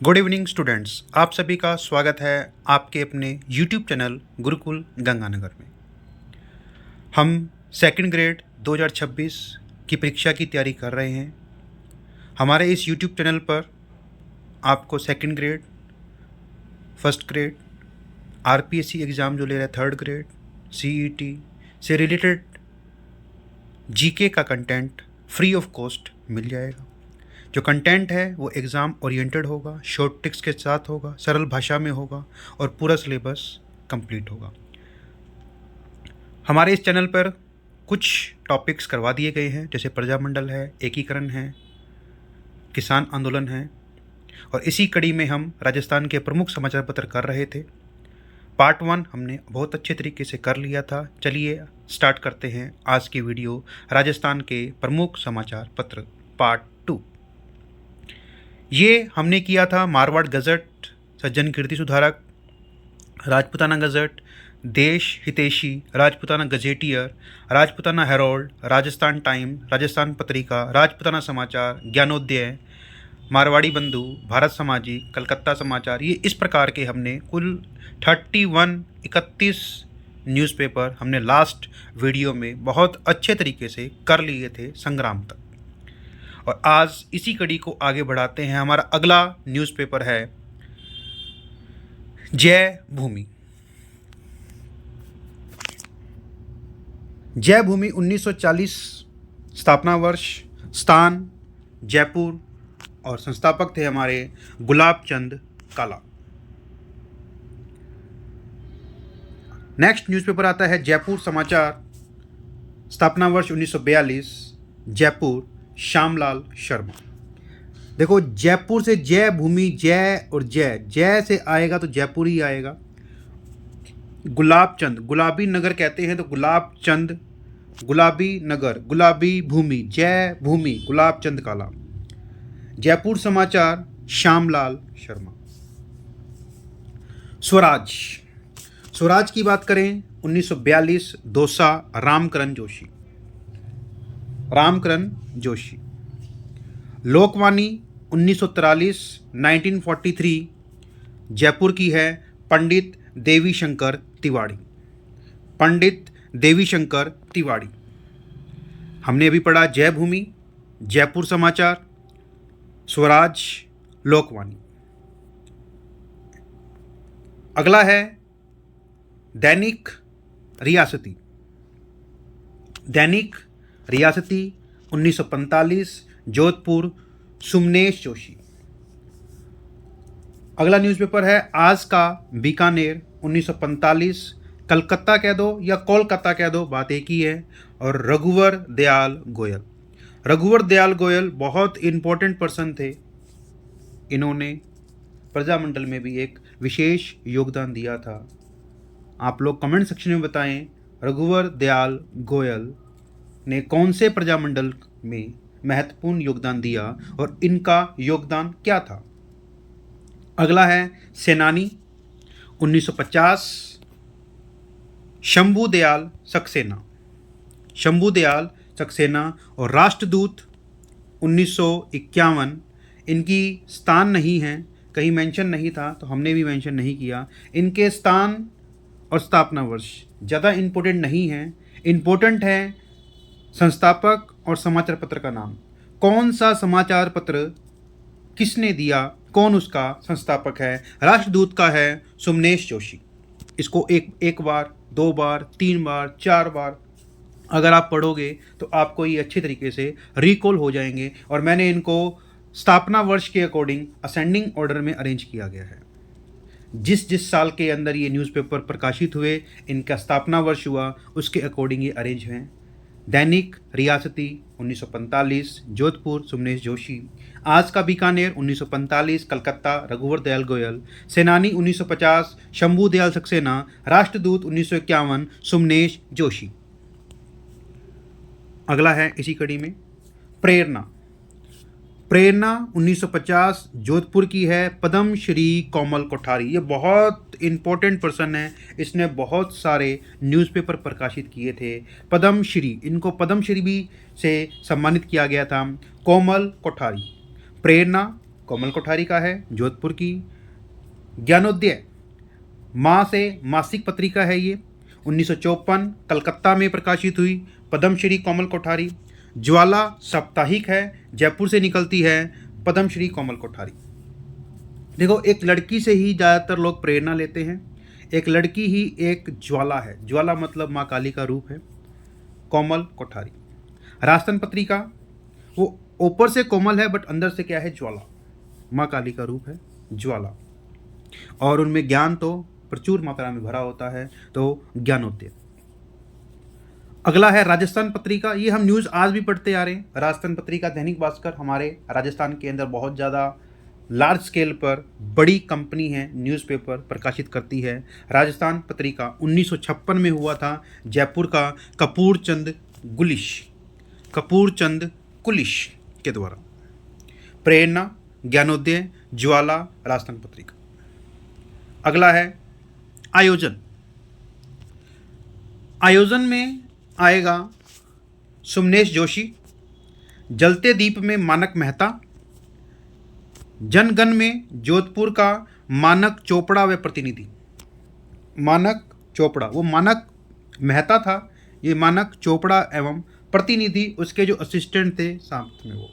Good evening students, आप सभी का स्वागत है आपके अपने यूट्यूब चैनल गुरुकुल गंगानगर में। हम सेकंड ग्रेड 2026 की परीक्षा की तैयारी कर रहे हैं। हमारे इस यूट्यूब चैनल पर आपको second grade, first grade, RPSC exam जो ले रहे हैं थर्ड ग्रेड, सीईटी से रिलेटेड जीके का कंटेंट फ्री ऑफ कॉस्ट मिल जाएगा। जो कंटेंट है वो एग्ज़ाम ओरिएंटेड होगा, शॉर्ट ट्रिक्स के साथ होगा, सरल भाषा में होगा और पूरा सिलेबस कंप्लीट होगा। हमारे इस चैनल पर कुछ टॉपिक्स करवा दिए गए हैं, जैसे प्रजामंडल है, एकीकरण है, किसान आंदोलन है, और इसी कड़ी में हम राजस्थान के प्रमुख समाचार पत्र कर रहे थे। पार्ट 1 हमने बहुत अच्छे तरीके से कर लिया था। चलिए स्टार्ट करते हैं आज की वीडियो, राजस्थान के प्रमुख समाचार पत्र पार्ट 2। ये हमने किया था मारवाड़ गज़ट, सज्जन कीर्ति सुधारक, राजपूताना गज़ट, देश हितैषी, Rajputana gazetteer, Rajputana Harold, Rajasthan time, Rajasthan Patrika, Rajputana समाचार, ज्ञानोदय, मारवाड़ी बंधु, भारत समाजी, कलकत्ता समाचार। ये इस प्रकार के हमने कुल 31 न्यूज़पेपर हमने लास्ट वीडियो में बहुत अच्छे तरीके से कर लिए थे संग्राम तक। और आज इसी कड़ी को आगे बढ़ाते हैं। हमारा अगला न्यूज़पेपर है जय भूमि। जय भूमि 1940 स्थापना वर्ष, स्थान जयपुर, और संस्थापक थे हमारे गुलाब चंद काला। नेक्स्ट न्यूज़पेपर आता है जयपुर समाचार, स्थापना वर्ष 1942, जयपुर, श्यामलाल शर्मा। देखो, जयपुर से जय भूमि, जय और जय, जय से आएगा तो जयपुर ही आएगा। गुलाब चंद, गुलाबी नगर कहते हैं तो गुलाब चंद, गुलाबी नगर, गुलाबी भूमि, जय भूमि, गुलाब चंद काला। जयपुर समाचार, श्यामलाल शर्मा। स्वराज, स्वराज की बात करें 1942, दौसा, रामकरण जोशी, रामकरण जोशी। लोकवाणी 1943, 1943, जयपुर की है, पंडित देवी शंकर तिवाड़ी, पंडित देवी शंकर तिवाड़ी। हमने अभी पढ़ा जय भूमि, जयपुर समाचार, स्वराज, लोकवाणी। अगला है दैनिक रियासती, दैनिक रियासती 1945, जोधपुर, सुमनेश जोशी। अगला न्यूज़पेपर है आज का बीकानेर 1945, कलकत्ता कह दो या कोलकाता कह दो, बात एक ही है। और रघुवर दयाल गोयल, रघुवर दयाल गोयल बहुत इम्पोर्टेंट पर्सन थे। इन्होंने प्रजामंडल में भी एक विशेष योगदान दिया था। आप लोग कमेंट सेक्शन में बताएं रघुवर दयाल गोयल ने कौन से प्रजामंडल में महत्वपूर्ण योगदान दिया और इनका योगदान क्या था। अगला है सेनानी 1950, शंभू दयाल सक्सेना, शंभू दयाल सक्सेना। और राष्ट्रदूत 1951, इनकी स्थान नहीं है, कहीं मेंशन नहीं था तो हमने भी मेंशन नहीं किया। इनके स्थान और स्थापना वर्ष ज़्यादा इम्पोर्टेंट नहीं है, इम्पोर्टेंट है संस्थापक और समाचार पत्र का नाम। कौन सा समाचार पत्र किसने दिया, कौन उसका संस्थापक है। राष्ट्रदूत का है सुमनेश जोशी। इसको एक बार, 2 बार, 3 बार, 4 बार अगर आप पढ़ोगे तो आपको ये अच्छे तरीके से रिकॉल हो जाएंगे। और मैंने इनको स्थापना वर्ष के अकॉर्डिंग असेंडिंग ऑर्डर में अरेंज किया गया है। जिस साल के अंदर ये न्यूज़पेपर प्रकाशित हुए, इनका स्थापना वर्ष हुआ, उसके अकॉर्डिंग ये अरेंज हैं। दैनिक रियासती 1945, जोधपुर, सुमनेश जोशी। आज का बीकानेर 1945, कलकत्ता, रघुवर दयाल गोयल। सेनानी 1950, शंभू दयाल सक्सेना। राष्ट्रदूत 1951, सुमनेश जोशी। अगला है इसी कड़ी में प्रेरणा, प्रेरणा 1950, जोधपुर की है, पद्म श्री कोमल कोठारी। ये बहुत इम्पोर्टेंट पर्सन है, इसने बहुत सारे न्यूज़पेपर प्रकाशित किए थे। पद्म श्री, इनको पद्म श्री भी से सम्मानित किया गया था। कोमल कोठारी, प्रेरणा कोमल कोठारी का है, जोधपुर की। ज्ञानोदय माँ से मासिक पत्रिका है ये, 1954 कलकत्ता में प्रकाशित हुई, पद्मश्री कोमल कोठारी। ज्वाला साप्ताहिक है, जयपुर से निकलती है, पद्मश्री कोमल कोठारी। देखो, एक लड़की से ही ज़्यादातर लोग प्रेरणा लेते हैं। एक लड़की ही एक ज्वाला है, ज्वाला मतलब माँ काली का रूप है, कोमल कोठारी। राजस्थान पत्रिका, वो ऊपर से कोमल है बट अंदर से क्या है, ज्वाला, माँ काली का रूप है, ज्वाला। और उनमें ज्ञान तो प्रचुर मात्रा में भरा होता है, तो ज्ञानोदय। अगला है राजस्थान पत्रिका, ये हम न्यूज़ आज भी पढ़ते आ रहे हैं। राजस्थान पत्रिका, दैनिक भास्कर हमारे राजस्थान के अंदर बहुत ज़्यादा लार्ज स्केल पर बड़ी कंपनी है, न्यूज़पेपर प्रकाशित करती है। राजस्थान पत्रिका 1956 में हुआ था, जयपुर का कपूरचंद कुलिश के द्वारा। प्रेरणा, ज्ञानोदय, ज्वाला, राजस्थान पत्रिका। अगला है आयोजन में आएगा सुमनेश जोशी, जलते दीप में मानक मेहता, जनगण में जोधपुर का मानक चोपड़ा व प्रतिनिधि। मानक चोपड़ा, वो मानक मेहता था, ये मानक चोपड़ा एवं प्रतिनिधि उसके जो असिस्टेंट थे साथ में वो।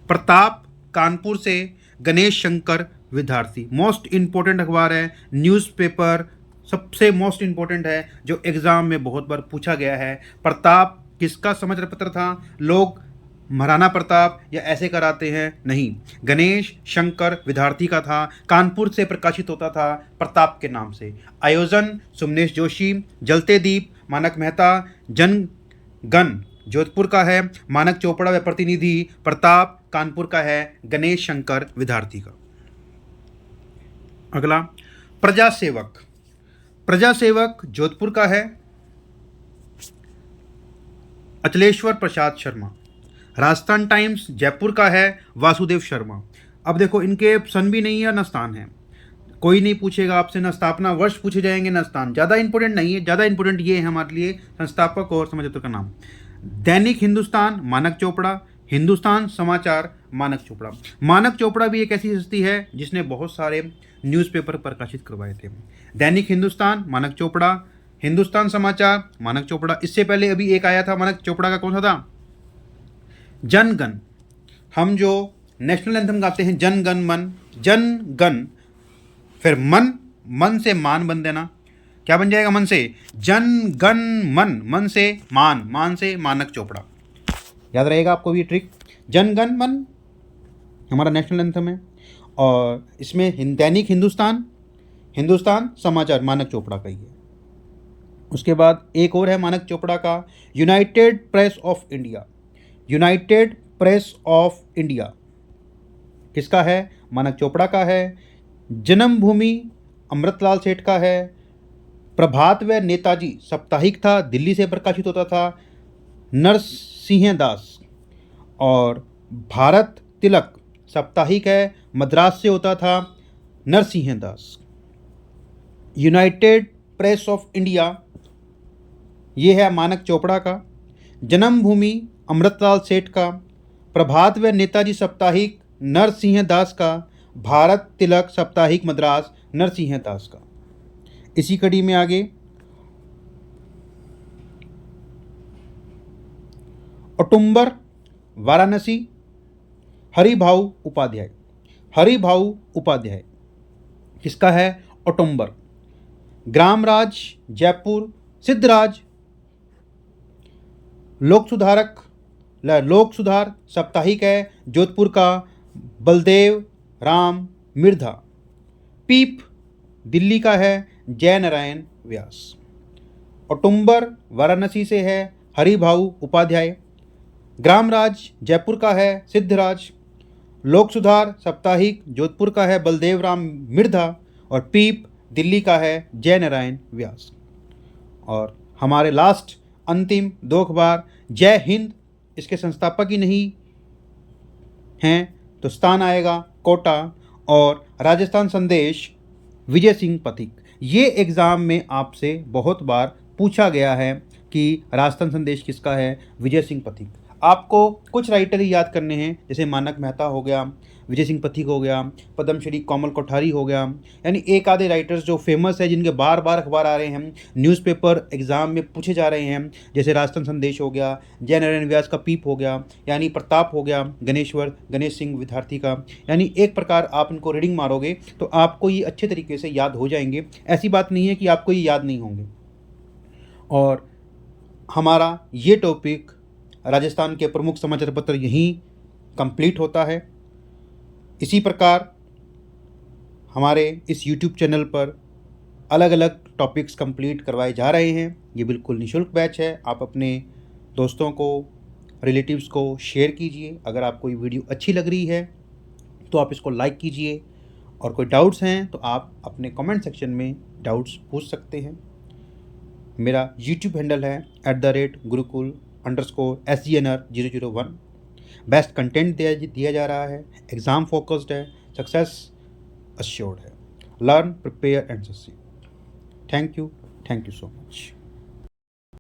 प्रताप कानपुर से गणेश शंकर विद्यार्थी, मोस्ट इम्पोर्टेंट अखबार है, न्यूज़पेपर सबसे मोस्ट इम्पोर्टेंट है, जो एग्ज़ाम में बहुत बार पूछा गया है। प्रताप किसका समाचार पत्र था? लोग महाराणा प्रताप या ऐसे कराते हैं, नहीं, गणेश शंकर विद्यार्थी का था, कानपुर से प्रकाशित होता था प्रताप के नाम से। आयोजन सुमनेश जोशी, जलते दीप मानक मेहता, जनगण जोधपुर का है, मानक चोपड़ा व प्रतिनिधि प्रताप कानपुर का है, गणेश शंकर विद्यार्थी का। अगला प्रजासेवक जोधपुर का है, अचलेश्वर प्रसाद शर्मा। राजस्थान टाइम्स जयपुर का है, वासुदेव शर्मा। अब देखो, इनके सन भी नहीं है न स्थान है, कोई नहीं पूछेगा आपसे, न स्थापना वर्ष पूछे जाएंगे न स्थान, ज़्यादा इंपॉर्टेंट नहीं है। ज़्यादा इंपॉर्टेंट ये है हमारे लिए संस्थापक और समाचार का नाम। दैनिक हिंदुस्तान मानक चोपड़ा, हिंदुस्तान समाचार मानक चोपड़ा। मानक चोपड़ा भी एक ऐसी हस्ती है जिसने बहुत सारे न्यूज़पेपर प्रकाशित करवाए थे। दैनिक हिंदुस्तान मानक चोपड़ा, हिंदुस्तान समाचार मानक चोपड़ा। इससे पहले अभी एक आया था मानक चोपड़ा का, कौन सा था? जनगण। हम जो नेशनल एंथम गाते हैं, जनगण मन, जनगण, फिर मन से मान बन देना, क्या बन जाएगा? मन से जनगण मन, मन से मान से मानक चोपड़ा। याद रहेगा आपको भी ट्रिक। जनगण मन हमारा नेशनल एंथम है, और इसमें दैनिक हिंदुस्तान समाचार मानक चोपड़ा का ही है। उसके बाद एक और है मानक चोपड़ा का, यूनाइटेड प्रेस ऑफ इंडिया। किसका है? मानक चोपड़ा का है। जन्मभूमि अमृतलाल सेठ का है। प्रभात व नेताजी साप्ताहिक था, दिल्ली से प्रकाशित होता था, नरसिंह दास। और भारत तिलक साप्ताहिक है, मद्रास से होता था, नरसिंह दास। यूनाइटेड प्रेस ऑफ इंडिया ये है मानक चोपड़ा का। जन्मभूमि अमृतलाल सेठ का। प्रभात व नेताजी साप्ताहिक नरसिंह दास का। भारत तिलक साप्ताहिक मद्रास नरसिंह दास का। इसी कड़ी में आगे औटुंबर वाराणसी, हरिभाऊ उपाध्याय। किसका है? औटुंबर। ग्रामराज जयपुर, सिद्धराज। लोक सुधार साप्ताहिक है, जोधपुर का, बलदेव राम मिर्धा। पीप दिल्ली का है, जय नारायण व्यास। औटुंबर वाराणसी से है, हरिभाऊ उपाध्याय। ग्रामराज जयपुर का है, सिद्धराज। लोक सुधार साप्ताहिक जोधपुर का है, बलदेव राम मिर्धा। और पीप दिल्ली का है, जय नारायण व्यास। और हमारे लास्ट अंतिम दो अखबार, जय हिंद, इसके संस्थापक ही नहीं हैं, तो स्थान आएगा कोटा। और राजस्थान संदेश विजय सिंह पथिक। ये एग्ज़ाम में आपसे बहुत बार पूछा गया है कि राजस्थान संदेश किसका है? विजय सिंह पथिक। आपको कुछ राइटर ही याद करने हैं, जैसे मानक मेहता हो गया, विजय सिंह पथिक हो गया, पद्मश्री कोमल कोठारी हो गया, यानी एक आधे राइटर्स जो फेमस है, जिनके बार बार अखबार आ रहे हैं, न्यूज़पेपर एग्ज़ाम में पूछे जा रहे हैं, जैसे राजस्थान संदेश हो गया, जय नारायण व्यास का पीप हो गया, यानी प्रताप हो गया, गणेश सिंह विद्यार्थी का, यानी एक प्रकार आप इनको रीडिंग मारोगे तो आपको ये अच्छे तरीके से याद हो जाएंगे। ऐसी बात नहीं है कि आपको ये याद नहीं होंगे। और हमारा ये टॉपिक राजस्थान के प्रमुख समाचार पत्र यहीं कंप्लीट होता है। इसी प्रकार हमारे इस YouTube चैनल पर अलग अलग टॉपिक्स कंप्लीट करवाए जा रहे हैं। ये बिल्कुल निःशुल्क बैच है। आप अपने दोस्तों को, रिलेटिव्स को शेयर कीजिए। अगर आपको ये वीडियो अच्छी लग रही है तो आप इसको लाइक कीजिए, और कोई डाउट्स हैं तो आप अपने कमेंट सेक्शन में डाउट्स पूछ सकते हैं। मेरा YouTube हैंडल है @gurukul_SGNR001। बेस्ट कंटेंट दिया जा रहा है, एग्ज़ाम फोकस्ड है, सक्सेस अश्योर्ड है। Learn, prepare and succeed. Thank you so much.